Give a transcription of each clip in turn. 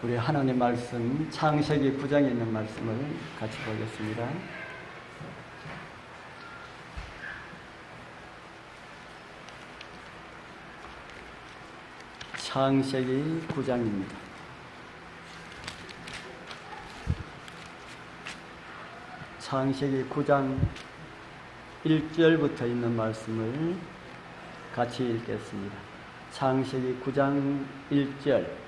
우리 하나님 말씀 창세기 9장에 있는 말씀을 같이 보겠습니다. 창세기 9장입니다. 창세기 9장 1절부터 있는 말씀을 같이 읽겠습니다. 창세기 9장 1절.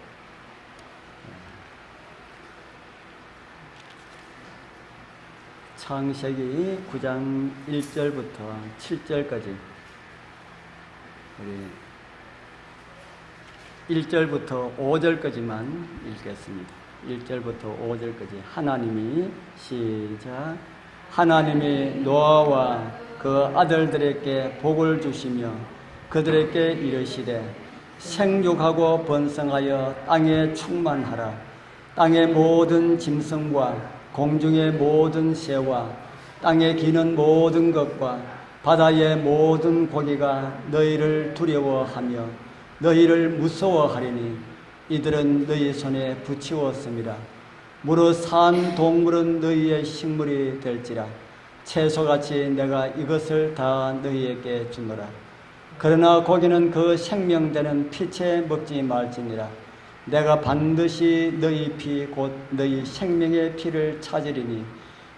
창세기 9장 1절부터 7절까지 우리 1절부터 5절까지만 읽겠습니다. 1절부터 5절까지 하나님이 시작. 하나님이 노아와 그 아들들에게 복을 주시며 그들에게 이르시되 생육하고 번성하여 땅에 충만하라. 땅의 모든 짐승과 공중의 모든 새와 땅에 기는 모든 것과 바다의 모든 고기가 너희를 두려워하며 너희를 무서워하리니 이들은 너희 손에 붙이었습니다. 무릇 산 동물은 너희의 식물이 될지라. 채소같이 내가 이것을 다 너희에게 주노라. 그러나 고기는 그 생명되는 피채 먹지 말지니라. 내가 반드시 너희 피 곧 너희 생명의 피를 찾으리니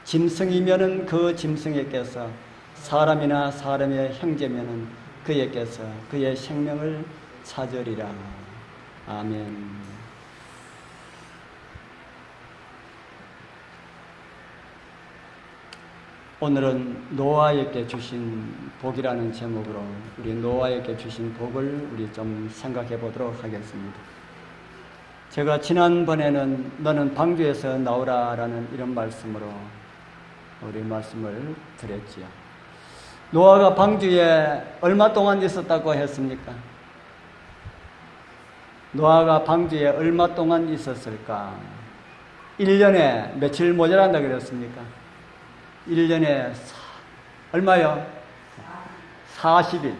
짐승이면은 그 짐승에게서 사람이나 사람의 형제면은 그에게서 그의 생명을 찾으리라. 아멘. 오늘은 노아에게 주신 복이라는 제목으로 우리 노아에게 주신 복을 우리 좀 생각해 보도록 하겠습니다. 제가 지난번에는 너는 방주에서 나오라라는 이런 말씀으로 우리 말씀을 드렸지요. 노아가 방주에 얼마 동안 있었다고 했습니까? 노아가 방주에 얼마 동안 있었을까? 1년에 며칠 모자란다 그랬습니까? 1년에 얼마요? 40일.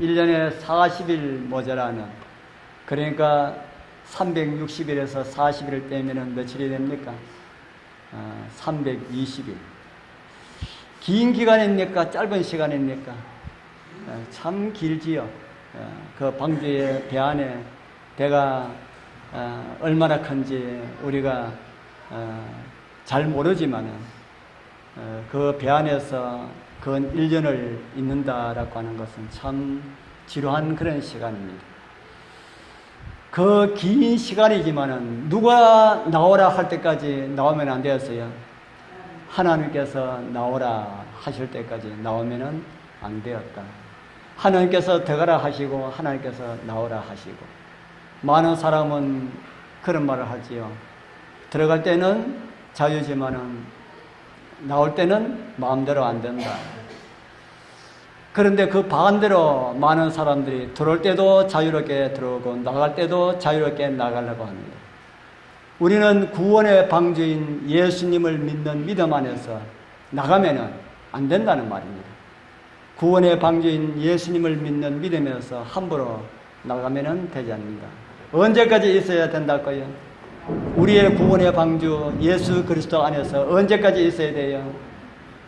1년에 40일 모자라는. 그러니까 360일에서 40일을 빼면 며칠이 됩니까? 320일. 긴 기간입니까? 짧은 시간입니까? 참 길지요. 그 방주의 배 안에 배가 얼마나 큰지 우리가 잘 모르지만은 그 배 안에서 근 1년을 있는다라고 하는 것은 참 지루한 그런 시간입니다. 그 긴 시간이지만은 누가 나오라 할 때까지 나오면 안 되었어요. 하나님께서 나오라 하실 때까지 나오면은 안 되었다. 하나님께서 들어가라 하시고 하나님께서 나오라 하시고. 많은 사람은 그런 말을 하지요. 들어갈 때는 자유지만은 나올 때는 마음대로 안 된다. 그런데 그 반대로 많은 사람들이 들어올 때도 자유롭게 들어오고 나갈 때도 자유롭게 나가려고 합니다. 우리는 구원의 방주인 예수님을 믿는 믿음 안에서 나가면은 안 된다는 말입니다. 구원의 방주인 예수님을 믿는 믿음에서 함부로 나가면은 되지 않습니다. 언제까지 있어야 된다고요? 우리의 구원의 방주 예수 그리스도 안에서 언제까지 있어야 돼요?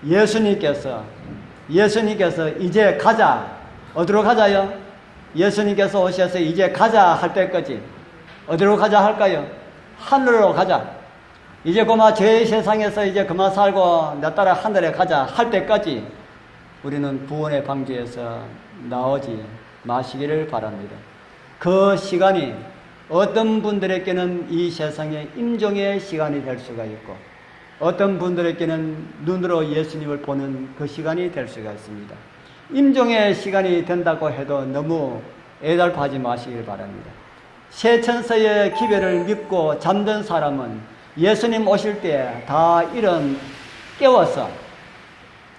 예수님께서 이제 가자. 어디로 가자요? 예수님께서 오셔서 이제 가자 할 때까지 어디로 가자 할까요? 하늘로 가자. 이제 그만 죄의 세상에서 이제 그만 살고 나 따라 하늘에 가자 할 때까지 우리는 구원의 방주에서 나오지 마시기를 바랍니다. 그 시간이 어떤 분들에게는 이 세상의 임종의 시간이 될 수가 있고 어떤 분들에게는 눈으로 예수님을 보는 그 시간이 될 수가 있습니다. 임종의 시간이 된다고 해도 너무 애달파하지 마시길 바랍니다. 새 천사의 기별을 믿고 잠든 사람은 예수님 오실 때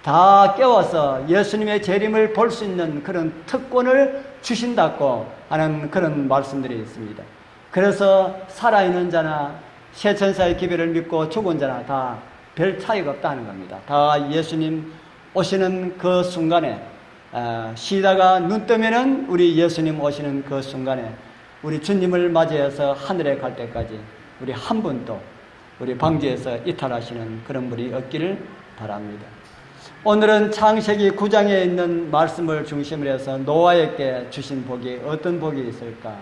다 깨워서 예수님의 재림을 볼 수 있는 그런 특권을 주신다고 하는 그런 말씀들이 있습니다. 그래서 살아있는 자나 새 천사의 기별을 믿고 죽은 자나 다 별 차이가 없다는 겁니다. 다 예수님 오시는 그 순간에 쉬다가 눈 뜨면은 우리 예수님 오시는 그 순간에 우리 주님을 맞이해서 하늘에 갈 때까지 우리 한 분도 우리 방주에서 이탈하시는 그런 분이 없기를 바랍니다. 오늘은 창세기 9장에 있는 말씀을 중심으로 해서 노아에게 주신 복이 어떤 복이 있을까?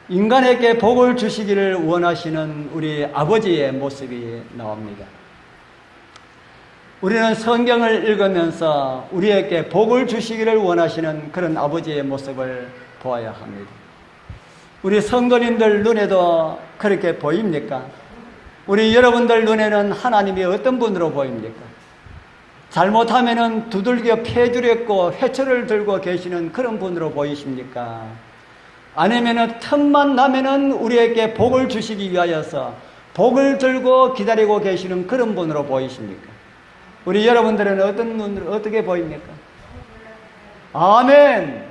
인간에게 복을 주시기를 원하시는 우리 아버지의 모습이 나옵니다. 우리는 성경을 읽으면서 우리에게 복을 주시기를 원하시는 그런 아버지의 모습을 보아야 합니다. 우리 성도님들 눈에도 그렇게 보입니까? 우리 여러분들 눈에는 하나님이 어떤 분으로 보입니까? 잘못하면은 두들겨 패주렸고 회초를 들고 계시는 그런 분으로 보이십니까? 아니면은 틈만 나면은 우리에게 복을 주시기 위하여서 복을 들고 기다리고 계시는 그런 분으로 보이십니까? 우리 여러분들은 어떤 눈으로 어떻게 보입니까? 아멘.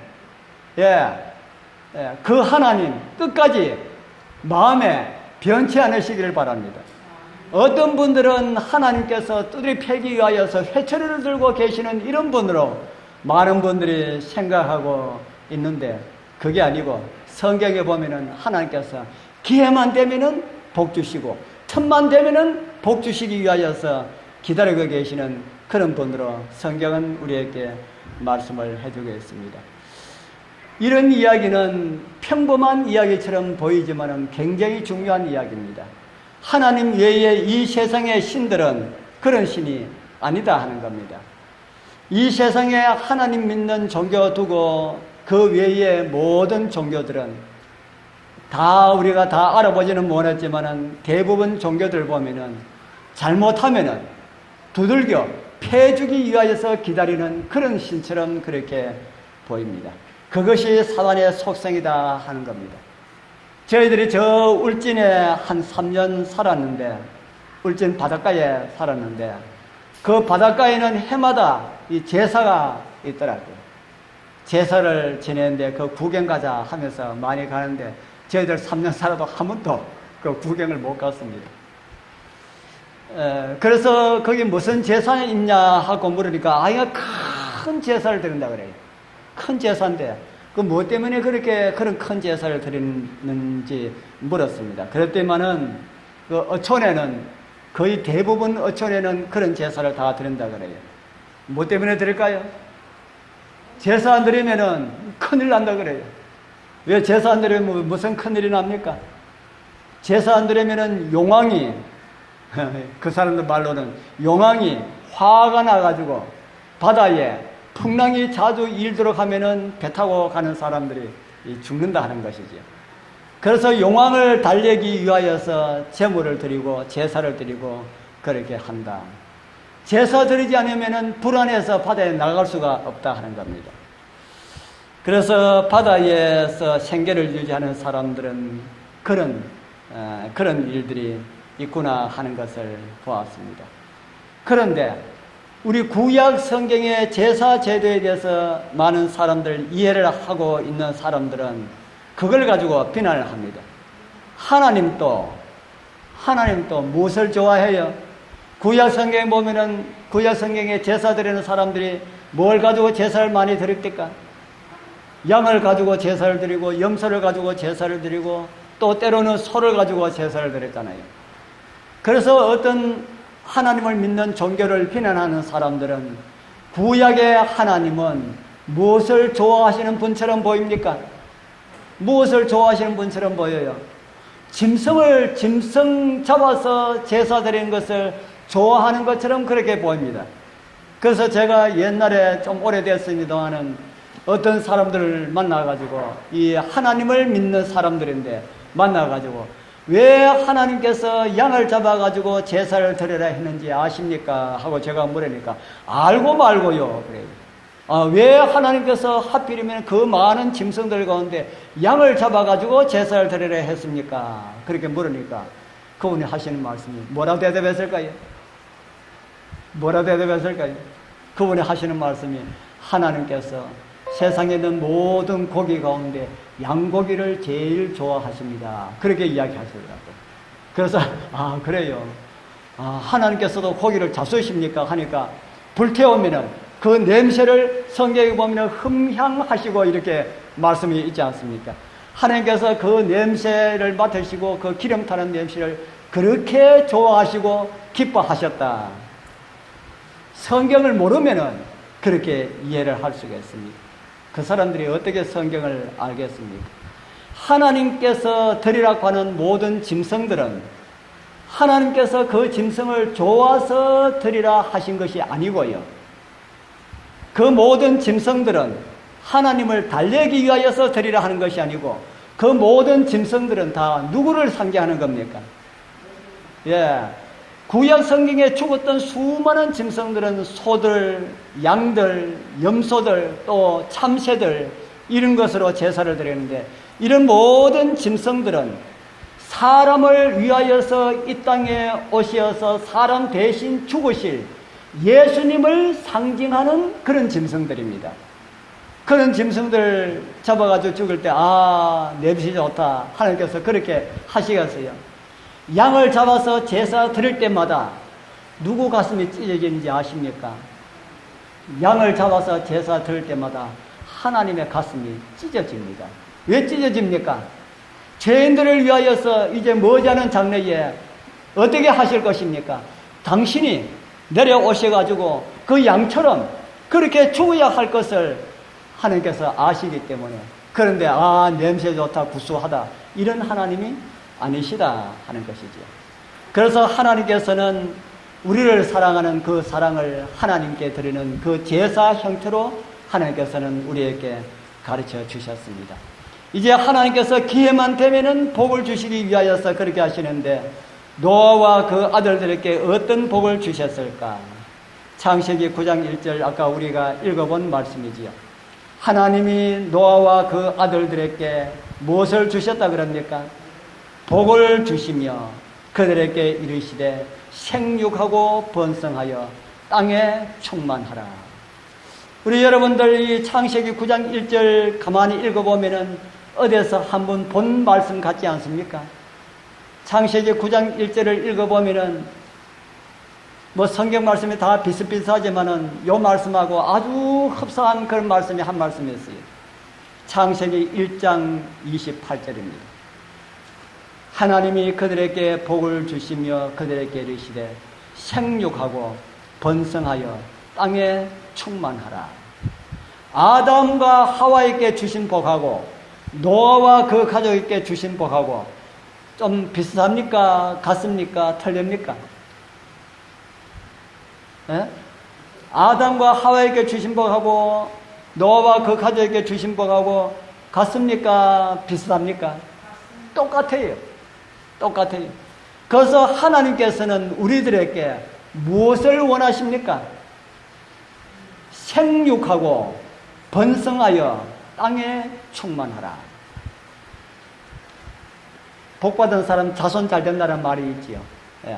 그 하나님 끝까지 마음에 변치 않으시기를 바랍니다. 어떤 분들은 하나님께서 두드려 패기 위하여서 회초리를 들고 계시는 이런 분으로 많은 분들이 생각하고 있는데 그게 아니고 성경에 보면은 하나님께서 기회만 되면은 복 주시고 틈만 되면은 복 주시기 위하여서 기다리고 계시는 그런 분으로 성경은 우리에게 말씀을 해주고 있습니다. 이런 이야기는 평범한 이야기처럼 보이지만 굉장히 중요한 이야기입니다. 하나님 외에 이 세상의 신들은 그런 신이 아니다 하는 겁니다. 이 세상에 하나님 믿는 종교 두고 그 외의 모든 종교들은 다 우리가 다 알아보지는 못했지만 대부분 종교들 보면은 잘못하면은 두들겨 패주기 위하여서 기다리는 그런 신처럼 그렇게 보입니다. 그것이 사단의 속성이다 하는 겁니다. 저희들이 저 울진에 한 3년 살았는데, 울진 바닷가에 살았는데, 그 바닷가에는 해마다 이 제사가 있더라고요. 제사를 지내는데 그 구경 가자 하면서 많이 가는데, 저희들 3년 살아도 한 번도 그 구경을 못 갔습니다. 그래서 거기 무슨 제사가 있냐 하고 물으니까, 이거 큰 제사를 드린다 그래요. 큰 제사인데, 그 뭐 때문에 그렇게 그런 큰 제사를 드리는지 물었습니다. 그랬더니만은 그 어촌에는 거의 대부분 어촌에는 그런 제사를 다 드린다 그래요. 뭐 때문에 드릴까요? 제사 안 드리면은 큰일 난다 그래요. 왜 제사 안 드리면 무슨 큰일이 납니까? 제사 안 드리면은 용왕이 그 사람들 말로는 용왕이 화가 나가지고 바다에 풍랑이 자주 일도록 하면은 배 타고 가는 사람들이 죽는다 하는 것이죠. 그래서 용왕을 달래기 위하여서 제물을 드리고 제사를 드리고 그렇게 한다. 제사 드리지 않으면은 불안해서 바다에 나갈 수가 없다 하는 겁니다. 그래서 바다에서 생계를 유지하는 사람들은 그런 일들이 있구나 하는 것을 보았습니다. 그런데 우리 구약 성경의 제사 제도에 대해서 많은 사람들 이해를 하고 있는 사람들은 그걸 가지고 비난을 합니다. 하나님도 무엇을 좋아해요? 구약 성경에 보면은 구약 성경에 제사 드리는 사람들이 뭘 가지고 제사를 많이 드립니까? 양을 가지고 제사를 드리고 염소를 가지고 제사를 드리고 또 때로는 소를 가지고 제사를 드렸잖아요. 그래서 어떤 하나님을 믿는 종교를 비난하는 사람들은 구약의 하나님은 무엇을 좋아하시는 분처럼 보입니까? 무엇을 좋아하시는 분처럼 보여요? 짐승 잡아서 제사 드리는 것을 좋아하는 것처럼 그렇게 보입니다. 그래서 제가 옛날에 좀 오래됐습니다마는 어떤 사람들을 만나가지고 이 하나님을 믿는 사람들인데 만나가지고 왜 하나님께서 양을 잡아가지고 제사를 드려라 했는지 아십니까? 하고 제가 물으니까 알고 말고요. 그래요. 왜 하나님께서 하필이면 그 많은 짐승들 가운데 양을 잡아가지고 제사를 드리라 했습니까? 그렇게 물으니까 그분이 하시는 말씀이 뭐라고 대답했을까요? 그분이 하시는 말씀이 하나님께서 세상에 있는 모든 고기 가운데 양고기를 제일 좋아하십니다. 그렇게 이야기하시더라고요. 그래서 그래요. 하나님께서도 고기를 잡수십니까? 하니까 불태우면은 그 냄새를 성경에 보면 흠향하시고 이렇게 말씀이 있지 않습니까? 하나님께서 그 냄새를 맡으시고 그 기름 타는 냄새를 그렇게 좋아하시고 기뻐하셨다. 성경을 모르면은 그렇게 이해를 할 수가 있습니다. 그 사람들이 어떻게 성경을 알겠습니까? 하나님께서 드리라고 하는 모든 짐승들은 하나님께서 그 짐승을 좋아서 드리라 하신 것이 아니고요. 그 모든 짐승들은 하나님을 달래기 위하여서 드리라 하는 것이 아니고 그 모든 짐승들은 다 누구를 상징하는 겁니까? 예. 구약 성경에 죽었던 수많은 짐승들은 소들, 양들, 염소들, 또 참새들 이런 것으로 제사를 드리는데 이런 모든 짐승들은 사람을 위하여서 이 땅에 오셔서 사람 대신 죽으실 예수님을 상징하는 그런 짐승들입니다. 그런 짐승들 잡아가지고 죽을 때 냄새 좋다 하나님께서 그렇게 하시겠어요. 양을 잡아서 제사 드릴 때마다 누구 가슴이 찢어지는지 아십니까? 양을 잡아서 제사 드릴 때마다 하나님의 가슴이 찢어집니다. 왜 찢어집니까? 죄인들을 위하여서 이제 머지않은 장래에 어떻게 하실 것입니까? 당신이 내려오셔가지고 그 양처럼 그렇게 죽어야 할 것을 하나님께서 아시기 때문에 그런데 냄새 좋다 구수하다 이런 하나님이 아니시다 하는 것이죠. 그래서 하나님께서는 우리를 사랑하는 그 사랑을 하나님께 드리는 그 제사 형태로 하나님께서는 우리에게 가르쳐 주셨습니다. 이제 하나님께서 기회만 되면은 복을 주시기 위하여서 그렇게 하시는데 노아와 그 아들들에게 어떤 복을 주셨을까? 창세기 9장 1절 아까 우리가 읽어본 말씀이지요. 하나님이 노아와 그 아들들에게 무엇을 주셨다 그럽니까? 복을 주시며 그들에게 이르시되 생육하고 번성하여 땅에 충만하라. 우리 여러분들 이 창세기 9장 1절 가만히 읽어보면은 어디서 한번 본 말씀 같지 않습니까? 창세기 9장 1절을 읽어보면은 성경 말씀이 다 비슷비슷하지만은 요 말씀하고 아주 흡사한 그런 말씀이 한 말씀이 있어요. 창세기 1장 28절입니다. 하나님이 그들에게 복을 주시며 그들에게 이르시되 생육하고 번성하여 땅에 충만하라. 아담과 하와에게 주신 복하고 노아와 그 가족에게 주신 복하고 좀 비슷합니까? 같습니까? 틀립니까? 예? 아담과 하와에게 주신 복하고 노아와 그 가족에게 주신 복하고 같습니까? 비슷합니까? 똑같아요. 똑같아요. 그래서 하나님께서는 우리들에게 무엇을 원하십니까? 생육하고 번성하여 땅에 충만하라. 복받은 사람 자손 잘 된다는 말이 있지요. 예.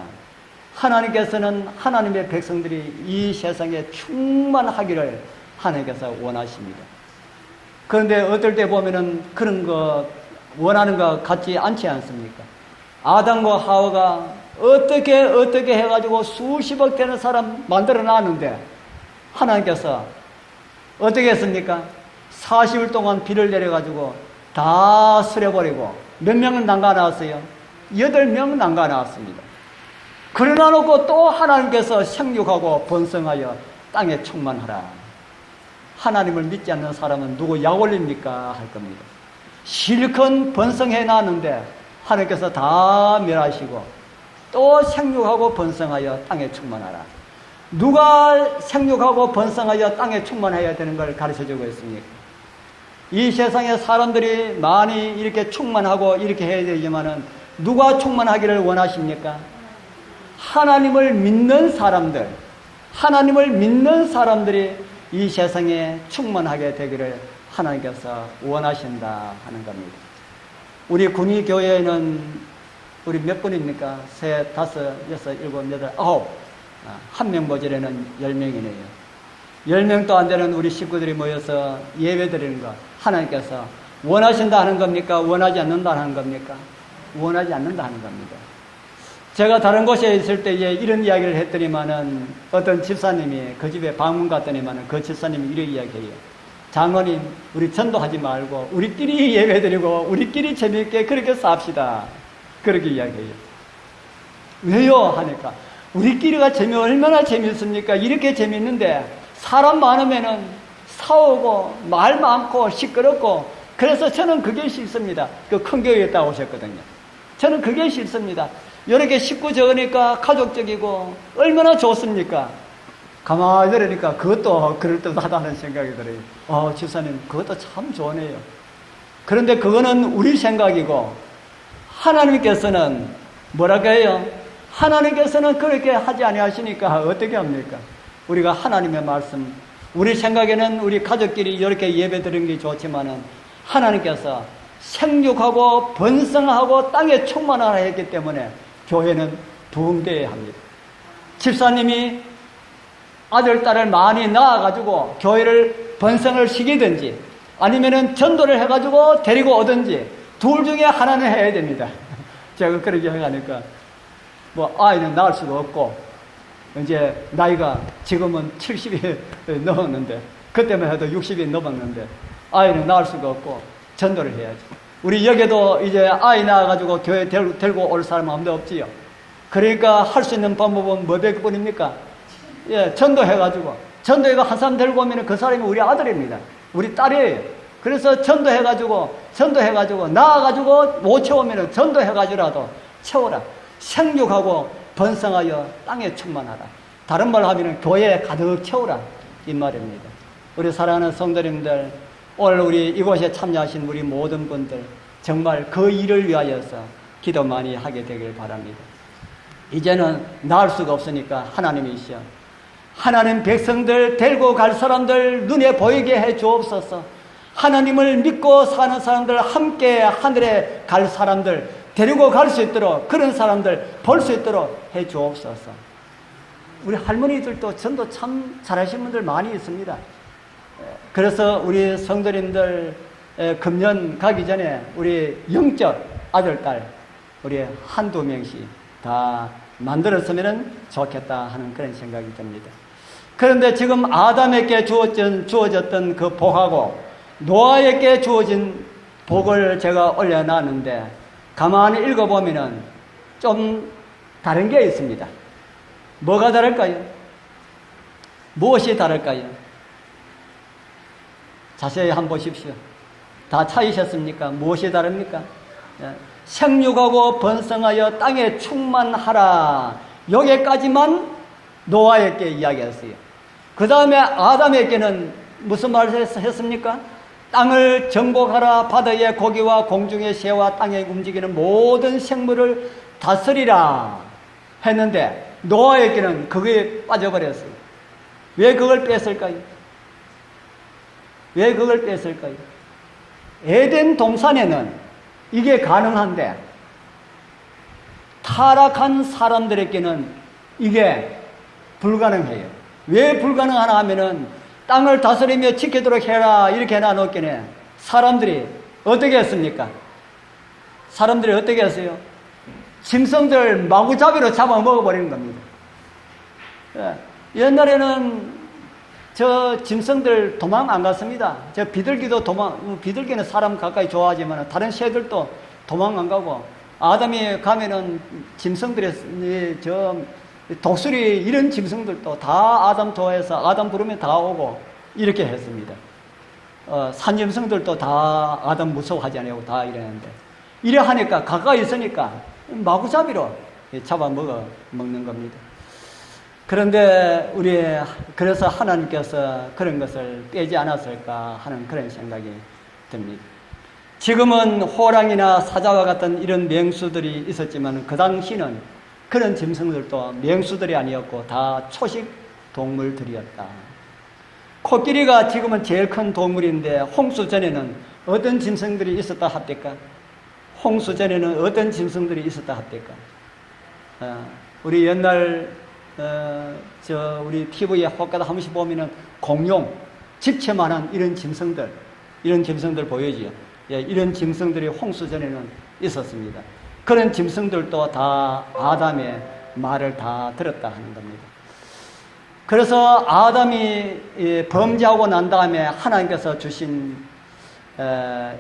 하나님께서는 하나님의 백성들이 이 세상에 충만하기를 하나님께서 원하십니다. 그런데 어떨 때 보면은 그런 거 원하는 것 같지 않지 않습니까? 아담과 하와가 어떻게 해가지고 수십억 되는 사람 만들어 놨는데 하나님께서 어떻게 했습니까? 40일 동안 비를 내려가지고 다 쓸어버리고 몇 명은 난가 나왔어요? 8명 난가 나왔습니다. 그러나 놓고 또 하나님께서 생육하고 번성하여 땅에 충만하라. 하나님을 믿지 않는 사람은 누구 약 올립니까? 할 겁니다. 실컷 번성해 놨는데 하나님께서 다 멸하시고 또 생육하고 번성하여 땅에 충만하라. 누가 생육하고 번성하여 땅에 충만해야 되는 걸 가르쳐주고 있습니까? 이 세상에 사람들이 많이 이렇게 충만하고 이렇게 해야 되지만은 누가 충만하기를 원하십니까? 하나님을 믿는 사람들, 하나님을 믿는 사람들이 이 세상에 충만하게 되기를 하나님께서 원하신다 하는 겁니다. 우리 군의교회에는 우리 몇 분입니까? 3, 5, 6, 7, 8, 9. 한 명 모자라는 10명이네요. 10명도 안 되는 우리 식구들이 모여서 예배 드리는 거 하나님께서 원하신다 하는 겁니까? 원하지 않는다 하는 겁니까? 원하지 않는다 하는 겁니다. 제가 다른 곳에 있을 때에 이런 이야기를 했더니만은 어떤 집사님이 그 집에 방문 갔더니만은 그 집사님이 이런 이야기해요. 장로님, 우리 전도하지 말고 우리끼리 예배드리고 우리끼리 재미있게 그렇게 삽시다. 그렇게 이야기해요. 왜요? 하니까 우리끼리가 얼마나 재미있습니까? 이렇게 재미있는데 사람 많으면은 싸우고 말 많고 시끄럽고, 그래서 저는 그게 싫습니다. 그 큰 교회에 있다 오셨거든요. 저는 그게 싫습니다. 이렇게 식구 적으니까 가족적이고 얼마나 좋습니까? 가만히 들으니까 그것도 그럴듯하다는 생각이 들어요. 집사님, 그것도 참 좋네요. 그런데 그거는 우리 생각이고, 하나님께서는 뭐라고 해요? 하나님께서는 그렇게 하지 아니하시니까 어떻게 합니까? 우리가 하나님의 말씀, 우리 생각에는 우리 가족끼리 이렇게 예배 드리는 게 좋지만은 하나님께서 생육하고 번성하고 땅에 충만하라 했기 때문에 교회는 부흥되어야 합니다. 집사님이 아들, 딸을 많이 낳아가지고 교회를 번성을 시키든지 아니면은 전도를 해가지고 데리고 오든지 둘 중에 하나는 해야 됩니다. 제가 그렇게 하니까 아이는 낳을 수가 없고, 이제 나이가 지금은 70이 넘었는데, 그때만 해도 60이 넘었는데 아이는 낳을 수가 없고 전도를 해야지. 우리 여기도 이제 아이 낳아가지고 교회 데리고 올 사람은 아무도 없지요. 그러니까 할 수 있는 방법은 뭐밖에 뿐입니까? 전도해가지고, 전도해가 한 사람 데리고 오면 그 사람이 우리 아들입니다. 우리 딸이에요. 그래서 전도해가지고 낳아가지고 못 채우면 전도해가지고라도 채워라. 생육하고 번성하여 땅에 충만하라. 다른 말로 하면 교회에 가득 채우라, 이 말입니다. 우리 사랑하는 성도님들, 오늘 우리 이곳에 참여하신 우리 모든 분들 정말 그 일을 위하여서 기도 많이 하게 되길 바랍니다. 이제는 나을 수가 없으니까 하나님이시여, 하나님 백성들 데리고 갈 사람들 눈에 보이게 해 주옵소서. 하나님을 믿고 사는 사람들, 함께 하늘에 갈 사람들 데리고 갈 수 있도록, 그런 사람들 볼 수 있도록 해 주옵소서. 우리 할머니들도 전도 참 잘하시는 분들 많이 있습니다. 그래서 우리 성도님들 금년 가기 전에 우리 영적 아들, 딸 우리 한두 명씩 다 만들었으면 좋겠다 하는 그런 생각이 듭니다. 그런데 지금 아담에게 주어졌던 그 복하고 노아에게 주어진 복을 제가 올려놨는데, 가만히 읽어보면은 좀 다른 게 있습니다. 뭐가 다를까요? 무엇이 다를까요? 자세히 한번 보십시오. 다 찾으셨습니까? 무엇이 다릅니까? 생육하고 번성하여 땅에 충만하라. 여기까지만 노아에게 이야기했어요. 그 다음에 아담에게는 무슨 말을 했습니까? 땅을 정복하라. 바다의 고기와 공중의 새와 땅에 움직이는 모든 생물을 다스리라 했는데, 노아에게는 그게 빠져버렸어요. 왜 그걸 뺐을까요? 왜 그걸 뺐을까요? 에덴 동산에는 이게 가능한데 타락한 사람들에게는 이게 불가능해요. 왜 불가능하나 하면은 땅을 다스리며 지키도록 해라 이렇게 해놔놓기에 사람들이 어떻게 했습니까? 사람들이 어떻게 했어요? 짐승들 마구잡이로 잡아 먹어버리는 겁니다. 옛날에는 저 짐승들 도망 안 갔습니다. 저 비둘기도 비둘기는 사람 가까이 좋아하지만 다른 새들도 도망 안 가고, 아담이 가면은 짐승들의 저 독수리 이런 짐승들도 다 아담 좋아해서 아담 부르면 다 오고 이렇게 했습니다. 산 짐승들도 다 아담 무서워하지 않냐고 다 이랬는데, 이래 하니까 가까이 있으니까 마구잡이로 잡아 먹는 겁니다. 그런데 그래서 하나님께서 그런 것을 빼지 않았을까 하는 그런 생각이 듭니다. 지금은 호랑이나 사자와 같은 이런 맹수들이 있었지만 그 당시는 그런 짐승들도 맹수들이 아니었고 다 초식 동물들이었다. 코끼리가 지금은 제일 큰 동물인데 홍수 전에는 어떤 짐승들이 있었다 합니까? 홍수 전에는 어떤 짐승들이 있었다 합니까? 우리 옛날 우리 TV에 혹가다 한 번씩 보면은 공룡, 집채만한 이런 짐승들 보여지요. 이런 짐승들이 홍수 전에는 있었습니다. 그런 짐승들도 다 아담의 말을 다 들었다 하는 겁니다. 그래서 아담이 범죄하고 난 다음에 하나님께서 주신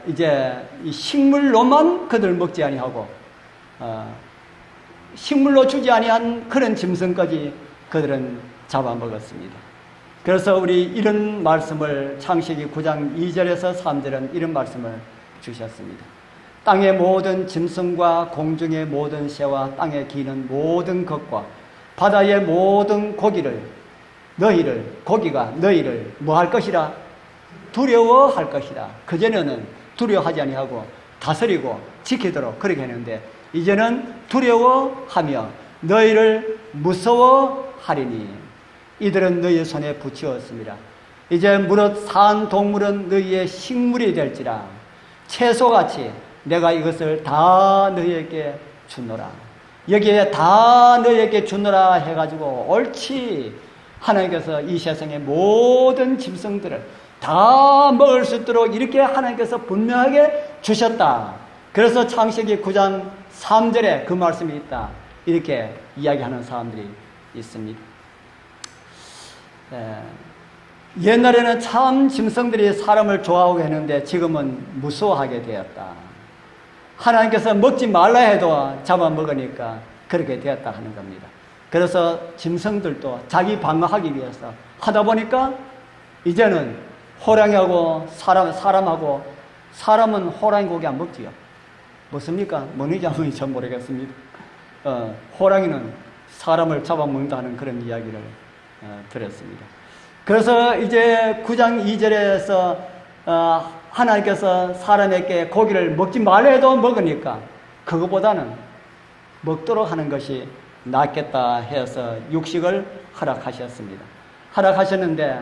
이제 이 식물로만 그들 먹지 아니하고 식물로 주지 아니한 그런 짐승까지 그들은 잡아먹었습니다. 그래서 우리 이런 말씀을 창세기 9장 2절에서 3절은 이런 말씀을 주셨습니다. 땅의 모든 짐승과 공중의 모든 새와 땅에 기는 모든 것과 바다의 모든 고기가 너희를 뭐 할 것이라? 두려워할 것이라. 그전에는 두려워하지 아니하고 다스리고 지키도록 그렇게 했는데 이제는 두려워하며 너희를 무서워하리니 이들은 너희의 손에 붙이었습니다. 이제 무릇 산 동물은 너희의 식물이 될지라. 채소같이 내가 이것을 다 너희에게 주노라. 여기에 다 너희에게 주노라 해가지고 옳지 하나님께서 이 세상의 모든 짐승들을 다 먹을 수 있도록 이렇게 하나님께서 분명하게 주셨다. 그래서 창세기 9장 3절에 그 말씀이 있다. 이렇게 이야기하는 사람들이 있습니다. 옛날에는 참 짐승들이 사람을 좋아하고 했는데 지금은 무서워하게 되었다. 하나님께서 먹지 말라 해도 잡아먹으니까 그렇게 되었다 하는 겁니다. 그래서 짐승들도 자기 방어하기 위해서 하다 보니까 이제는 호랑이하고 사람은 호랑이 고기 안 먹지요. 먹습니까? 먹는지 안 먹는지 전 모르겠습니다. 호랑이는 사람을 잡아먹는다는 그런 이야기를 들었습니다. 그래서 이제 9장 2절에서 하나님께서 사람에게 고기를 먹지 말라 해도 먹으니까 그거보다는 먹도록 하는 것이 낫겠다 해서 육식을 허락하셨습니다. 허락하셨는데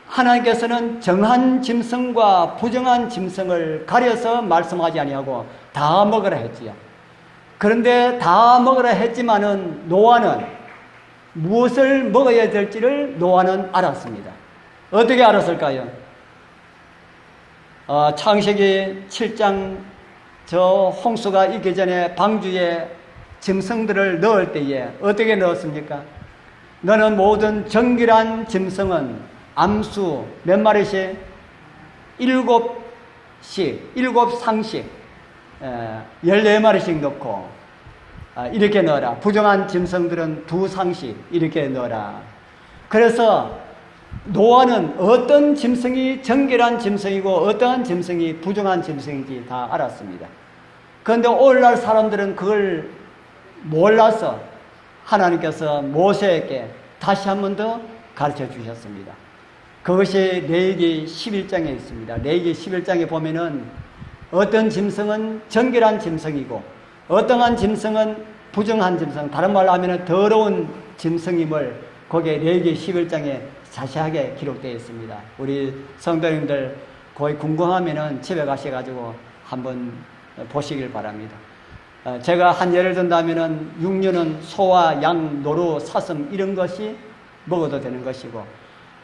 하나님께서는 정한 짐승과 부정한 짐승을 가려서 말씀하지 아니하고 다 먹으라 했지요. 그런데 다 먹으라 했지만은 노아는 무엇을 먹어야 될지를 노아는 알았습니다. 어떻게 알았을까요? 창세기 7장 저 홍수가 있기 전에 방주에 짐승들을 넣을 때에 어떻게 넣었습니까? 너는 모든 정결한 짐승은 암수 몇 마리씩? 7상씩 14마리씩 넣고 이렇게 넣어라. 부정한 짐승들은 2상씩 이렇게 넣어라. 그래서 노아는 어떤 짐승이 정결한 짐승이고 어떠한 짐승이 부정한 짐승인지 다 알았습니다. 그런데 오늘날 사람들은 그걸 몰라서 하나님께서 모세에게 다시 한 번 더 가르쳐 주셨습니다. 그것이 레위기 11장에 있습니다. 레위기 11장에 보면은 어떤 짐승은 정결한 짐승이고 어떠한 짐승은 부정한 짐승, 다른 말로 하면 더러운 짐승임을 거기에 레위기 11장에 자세하게 기록되어 있습니다. 우리 성도님들 거의 궁금하면은 집에 가셔가지고 한번 보시길 바랍니다. 제가 한 예를 든다면은 육류는 소와 양, 노루, 사슴 이런 것이 먹어도 되는 것이고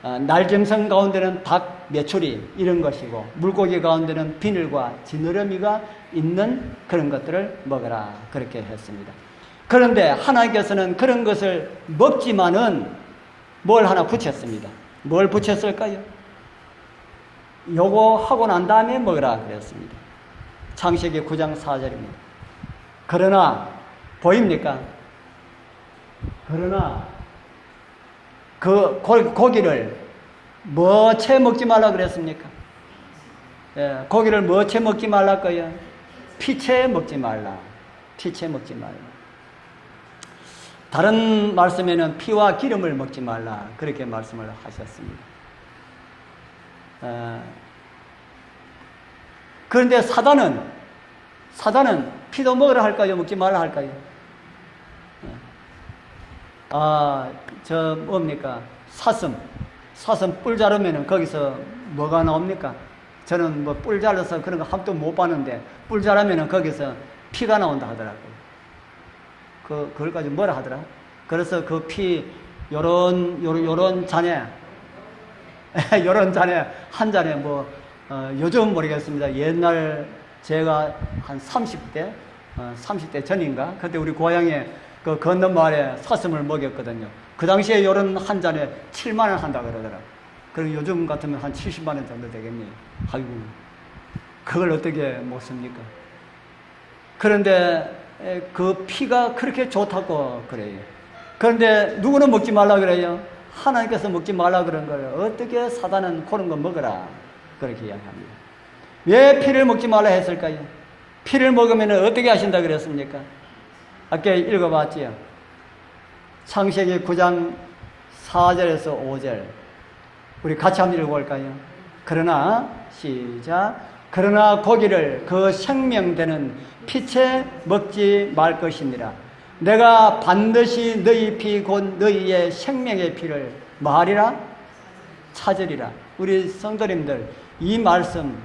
날짐승 가운데는 닭, 메추리 이런 것이고 물고기 가운데는 비늘과 지느러미가 있는 그런 것들을 먹어라 그렇게 했습니다. 그런데 하나님께서는 그런 것을 먹지만은 뭘 하나 붙였습니다. 뭘 붙였을까요? 요거 하고 난 다음에 먹으라 그랬습니다. 창세기 9장 4절입니다. 그러나 보입니까? 그러나 그 고기를 뭐채 먹지 말라 그랬습니까? 예, 고기를 뭐채 먹지 말라고요? 피채 먹지 말라. 피채 먹지 말라. 다른 말씀에는 피와 기름을 먹지 말라 그렇게 말씀을 하셨습니다. 그런데 사단은 피도 먹으라 할까요? 먹지 말라 할까요? 저 뭡니까? 사슴 뿔 자르면은 거기서 뭐가 나옵니까? 저는 뭐 뿔 잘라서 그런 거 학도 못 봤는데 뿔 자르면은 거기서 피가 나온다 하더라고요. 그걸까지 뭐라 하더라? 그래서 그 피 요런 잔에 요런 잔에 한 잔에 뭐 요즘 모르겠습니다. 옛날 제가 한 30대 전인가? 그때 우리 고향에 그 건너 마을에 사슴을 먹였거든요. 그 당시에 요런 한 잔에 7만 원 한다 그러더라. 그럼 요즘 같으면 한 70만 원 정도 되겠니? 아이고, 그걸 어떻게 먹습니까? 그런데 그 피가 그렇게 좋다고 그래요. 그런데 누구는 먹지 말라 그래요? 하나님께서 먹지 말라 그런 걸 어떻게 사단은 그런 거 먹어라 그렇게 이야기합니다. 왜 피를 먹지 말라 했을까요? 피를 먹으면 어떻게 하신다 그랬습니까? 아까 읽어봤지요. 창세기 9장 4절에서 5절 우리 같이 한번 읽어볼까요? 그러나 시작. 그러나 고기를 그 생명되는 피채 먹지 말 것이니라. 내가 반드시 너희 피 곧 너희의 생명의 피를 말이라 찾으리라. 우리 성도님들 이 말씀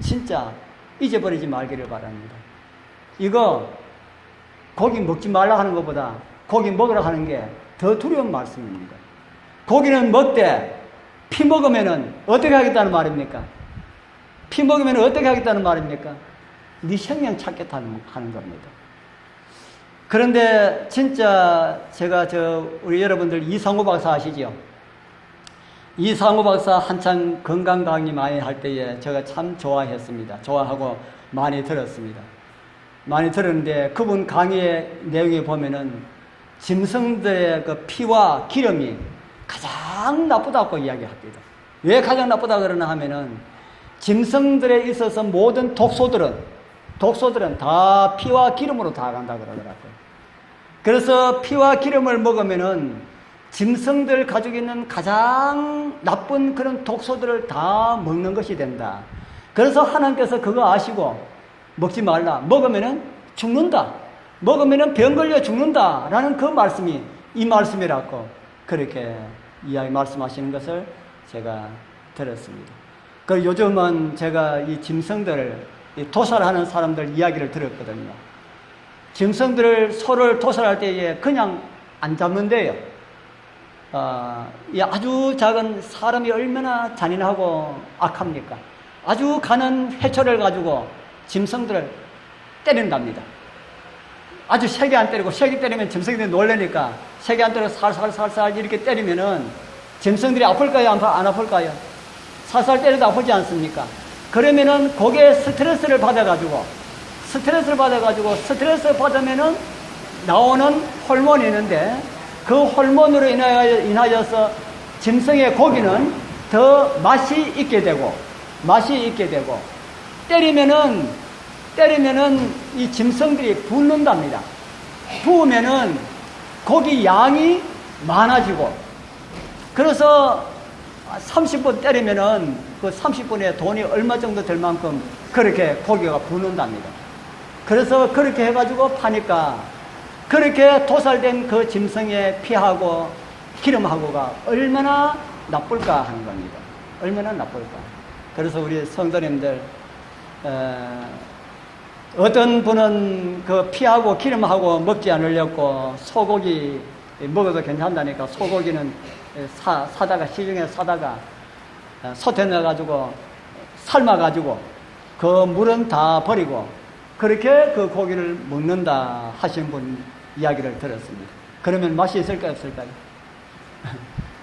진짜 잊어버리지 말기를 바랍니다. 이거 고기 먹지 말라 하는 것보다 고기 먹으라 하는 게 더 두려운 말씀입니다. 고기는 먹되 피 먹으면은 어떻게 하겠다는 말입니까? 피 먹으면 어떻게 하겠다는 말입니까? 네 생명 찾겠다는 하는 겁니다. 그런데 진짜 제가 우리 여러분들 이상우 박사 아시죠? 이상우 박사 한창 건강 강의 많이 할 때에 제가 참 좋아했습니다. 좋아하고 많이 들었습니다. 많이 들었는데 그분 강의의 내용에 보면은 짐승들의 그 피와 기름이 가장 나쁘다고 이야기합니다. 왜 가장 나쁘다 그러나 하면은 짐승들에 있어서 모든 독소들은 다 피와 기름으로 다 간다 그러더라고요. 그래서 피와 기름을 먹으면은 짐승들 가지고 있는 가장 나쁜 그런 독소들을 다 먹는 것이 된다. 그래서 하나님께서 그거 아시고 먹지 말라. 먹으면은 죽는다. 먹으면은 병 걸려 죽는다라는 그 말씀이 이 말씀이라고 그렇게 말씀하시는 것을 제가 들었습니다. 그 요즘은 제가 이 짐승들을 도살하는 사람들 이야기를 들었거든요. 짐승들을 소를 도살할 때에 그냥 안 잡는데요. 이 아주 작은 사람이 얼마나 잔인하고 악합니까? 아주 가는 해초를 가지고 짐승들을 때린답니다. 아주 세게 안 때리고 세게 때리면 짐승들이 놀라니까 세게 안 때리고 살살 이렇게 때리면은 짐승들이 아플까요? 안 아플까요? 살살 때려도 아프지 않습니까? 그러면은 거기에 스트레스를 받아가지고 스트레스 받으면은 나오는 호르몬이 있는데 그 호르몬으로 인하여서 짐승의 고기는 더 맛이 있게 되고 때리면은 이 짐승들이 붓는답니다. 부으면은 고기 양이 많아지고 그래서 30분 때리면은 그 30분에 돈이 얼마 정도 될 만큼 그렇게 고기가 붓는답니다. 그래서 그렇게 해가지고 파니까 그렇게 도살된 그 짐승의 피하고 기름하고가 얼마나 나쁠까 하는 겁니다. 얼마나 나쁠까. 그래서 우리 성도님들 어떤 분은 그 피하고 기름하고 먹지 않으려고 소고기 먹어도 괜찮다니까 소고기는 사다가 시중에 사다가 솥에 넣어가지고 삶아가지고 그 물은 다 버리고 그렇게 그 고기를 먹는다 하신 분 이야기를 들었습니다. 그러면 맛이 있을까요, 없을까요?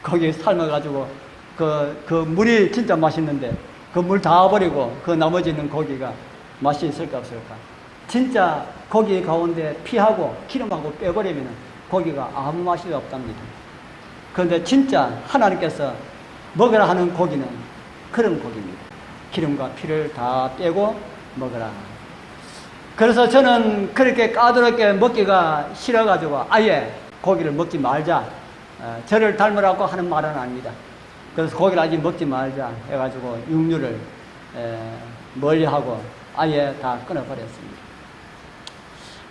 거기 삶아가지고 그 물이 진짜 맛있는데 그 물 다 버리고 그 나머지는 고기가 맛이 있을까 없을까? 진짜 고기 가운데 피하고 기름하고 빼버리면 고기가 아무 맛이 없답니다. 그런데 진짜 하나님께서 먹으라 하는 고기는 그런 고기입니다. 기름과 피를 다 빼고 먹으라. 그래서 저는 그렇게 까다롭게 먹기가 싫어가지고 아예 고기를 먹지 말자. 저를 닮으라고 하는 말은 아닙니다. 그래서 고기를 아직 먹지 말자 해가지고 육류를 멀리하고 아예 다 끊어버렸습니다.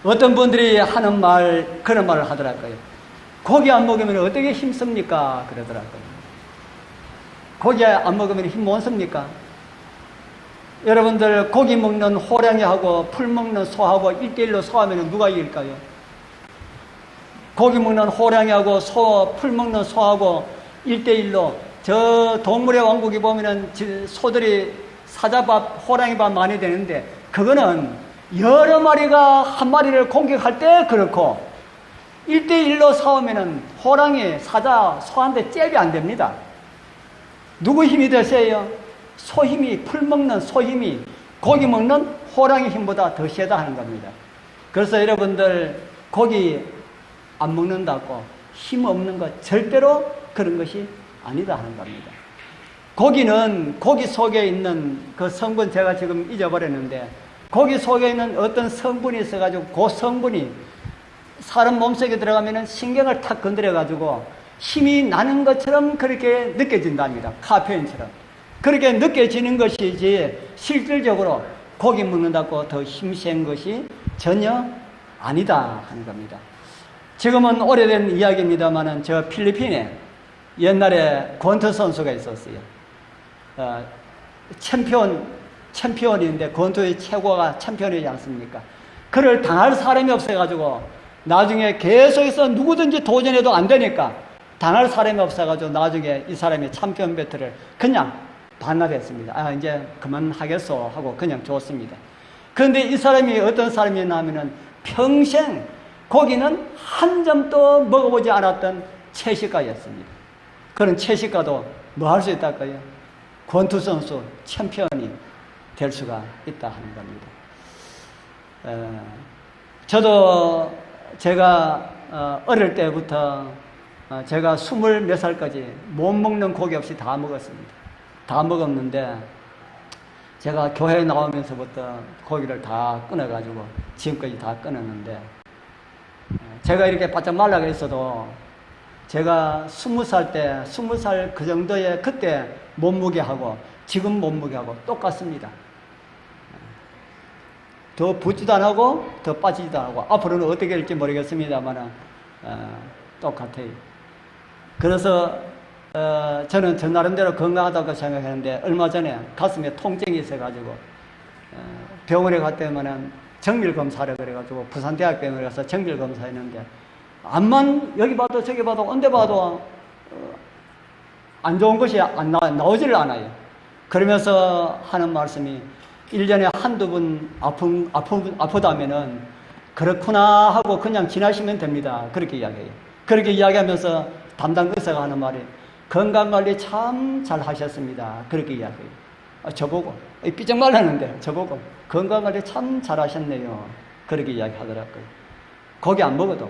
어떤 분들이 하는 그런 말을 하더라고요. 고기 안 먹으면 어떻게 힘씁니까? 그러더라고요. 고기 안 먹으면 힘 못 씁니까? 여러분들 고기 먹는 호랑이하고 풀 먹는 소하고 1대1로 싸우면 누가 이길까요? 고기 먹는 호랑이하고 풀 먹는 소하고 1대1로 저 동물의 왕국에 보면은 소들이 사자밥, 호랑이밥 많이 되는데 그거는 여러 마리가 한 마리를 공격할 때 그렇고 1대1로 싸우면은 호랑이, 사자, 소한테 잽이 안 됩니다. 누구 힘이 더 세요? 소 힘이, 풀 먹는 소 힘이 고기 먹는 호랑이 힘보다 더 세다 하는 겁니다. 그래서 여러분들 고기 안 먹는다고 힘 없는 것 절대로 그런 것이 아니다 하는 겁니다. 고기는 고기 속에 있는 그 성분 제가 지금 잊어버렸는데 고기 속에 있는 어떤 성분이 있어가지고 그 성분이 사람 몸속에 들어가면 신경을 탁 건드려가지고 힘이 나는 것처럼 그렇게 느껴진답니다. 카페인처럼. 그렇게 느껴지는 것이지 실질적으로 고기 먹는다고 더 힘센 것이 전혀 아니다 하는 겁니다. 지금은 오래된 이야기입니다만은 저 필리핀에 옛날에 권투 선수가 있었어요. 챔피언인데 권투의 최고가 챔피언이지 않습니까? 그를 당할 사람이 없어가지고 나중에 계속해서 누구든지 도전해도 안 되니까 당할 사람이 없어가지고 나중에 이 사람이 챔피언 배틀을 그냥 반납했습니다. 이제 그만하겠어 하고 그냥 줬습니다. 그런데 이 사람이 어떤 사람이냐 하면은 평생 고기는 한 점도 먹어보지 않았던 채식가였습니다. 그런 채식가도 뭐 할 수 있다고요? 권투 선수 챔피언이 될 수가 있다 하는 겁니다. 저도 제가 어릴 때부터 제가 20몇 살까지 못 먹는 고기 없이 다 먹었습니다. 다 먹었는데 제가 교회 나오면서부터 고기를 다 끊어가지고 지금까지 다 끊었는데 제가 이렇게 바짝 말라가 있어도 제가 20살 그 정도의 그때 몸무게하고 지금 몸무게하고 똑같습니다. 더 붙지도 안 하고 더 빠지지도 안 하고 앞으로는 어떻게 될지 모르겠습니다만 똑같아요. 그래서 저는 저 나름대로 건강하다고 생각했는데 얼마 전에 가슴에 통증이 있어가지고 병원에 갔더니만 정밀검사를 그래가지고 부산대학병원에 가서 정밀검사했는데 암만 여기 봐도 저기 봐도 언제 봐도 안 좋은 것이 나오지를 않아요. 그러면서 하는 말씀이 1년에 한두 번 아프다면은 그렇구나 하고 그냥 지나시면 됩니다. 그렇게 이야기해요. 그렇게 이야기하면서 담당 의사가 하는 말이 건강관리 참 잘 하셨습니다. 그렇게 이야기해요. 저보고 삐쩍 말랐는데 저보고 건강관리 참 잘 하셨네요. 그렇게 이야기하더라고요. 고기 안 먹어도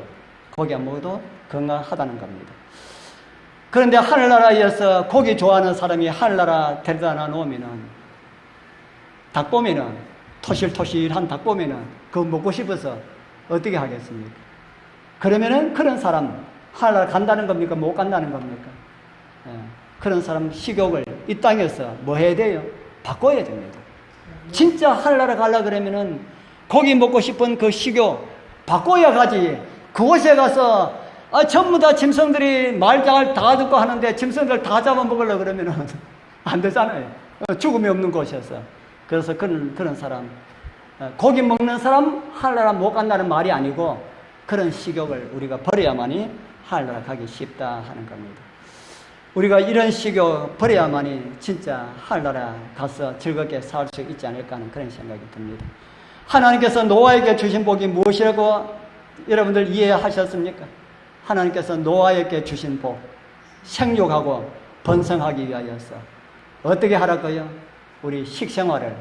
건강하다는 겁니다. 그런데 하늘나라에서 고기 좋아하는 사람이 하늘나라 데려다 놓으면은 닭 보면은 토실토실한 닭 보면은 그거 먹고 싶어서 어떻게 하겠습니까? 그러면은 그런 사람 하늘나라 간다는 겁니까? 못 간다는 겁니까? 그런 사람 식욕을 이 땅에서 뭐 해야 돼요? 바꿔야 됩니다. 진짜 하늘나라 가려고 그러면은 고기 먹고 싶은 그 식욕 바꿔야 가지. 그곳에 가서 전부 다 짐승들이 말장을 다 듣고 하는데 짐승들 다 잡아먹으려고 그러면은 안 되잖아요. 죽음이 없는 곳이어서. 그래서 그런 사람, 고기 먹는 사람 하늘나라 못 간다는 말이 아니고 그런 식욕을 우리가 버려야만이 하늘나라 가기 쉽다 하는 겁니다. 우리가 이런 식욕 버려야만이 진짜 하늘나라 가서 즐겁게 살 수 있지 않을까 하는 그런 생각이 듭니다. 하나님께서 노아에게 주신 복이 무엇이라고 여러분들 이해하셨습니까? 하나님께서 노아에게 주신 복, 생육하고 번성하기 위하여서 어떻게 하라고요? 우리 식생활을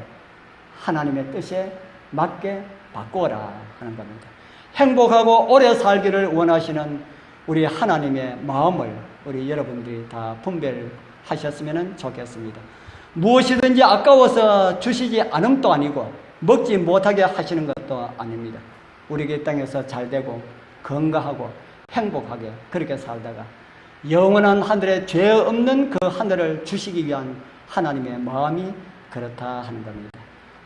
하나님의 뜻에 맞게 바꾸어라 하는 겁니다. 행복하고 오래 살기를 원하시는 우리 하나님의 마음을 우리 여러분들이 다 분별하셨으면 좋겠습니다. 무엇이든지 아까워서 주시지 않음도 아니고 먹지 못하게 하시는 것도 아닙니다. 우리가 이 땅에서 잘되고 건강하고 행복하게 그렇게 살다가 영원한 하늘에 죄 없는 그 하늘을 주시기 위한 하나님의 마음이 그렇다 하는 겁니다.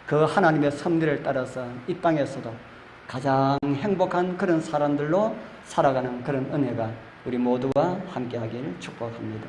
그 하나님의 섭리를 따라서 이 땅에서도 가장 행복한 그런 사람들로 살아가는 그런 은혜가 우리 모두와 함께하기를 축복합니다.